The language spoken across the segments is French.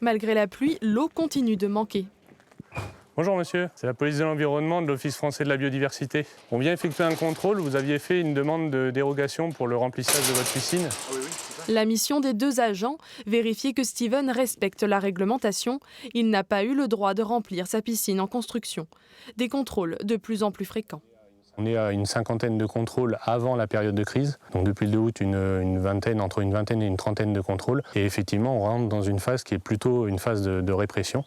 Malgré la pluie, l'eau continue de manquer. Bonjour monsieur, c'est la police de l'environnement de l'Office français de la biodiversité. On vient effectuer un contrôle, vous aviez fait une demande de dérogation pour le remplissage de votre piscine. La mission des 2 agents, vérifier que Steven respecte la réglementation. Il n'a pas eu le droit de remplir sa piscine en construction. Des contrôles de plus en plus fréquents. On est à une cinquantaine de contrôles avant la période de crise. Donc depuis le 2 août, entre une vingtaine et une trentaine de contrôles. Et effectivement, on rentre dans une phase qui est plutôt une phase de répression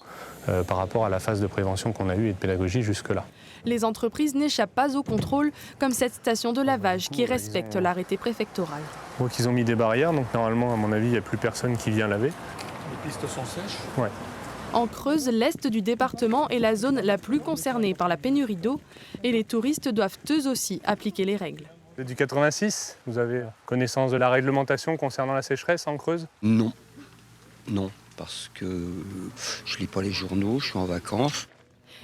par rapport à la phase de prévention qu'on a eue et de pédagogie jusque-là. Les entreprises n'échappent pas au contrôle, comme cette station de lavage qui respecte l'arrêté préfectoral. Je vois qu'ils ont mis des barrières, donc normalement, à mon avis, il n'y a plus personne qui vient laver. Les pistes sont sèches ? Ouais. En Creuse, l'est du département est la zone la plus concernée par la pénurie d'eau et les touristes doivent eux aussi appliquer les règles. Vous êtes du 86, vous avez connaissance de la réglementation concernant la sécheresse en Creuse ? Non, parce que je lis pas les journaux, je suis en vacances.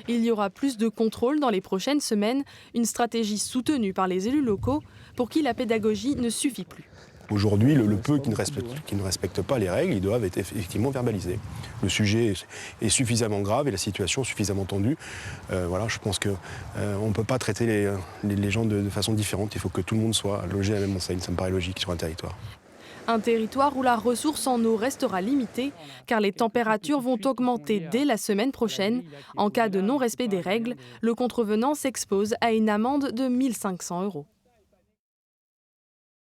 Il y aura plus de contrôles dans les prochaines semaines, une stratégie soutenue par les élus locaux pour qui la pédagogie ne suffit plus. Aujourd'hui, le peu qui ne respectent pas les règles, ils doivent être effectivement verbalisés. Le sujet est suffisamment grave et la situation suffisamment tendue. Je pense qu'on ne peut pas traiter les gens de façon différente. Il faut que tout le monde soit logé à la même enseigne. Ça me paraît logique sur un territoire. Un territoire où la ressource en eau restera limitée, car les températures vont augmenter dès la semaine prochaine. En cas de non-respect des règles, le contrevenant s'expose à une amende de 1 500 €.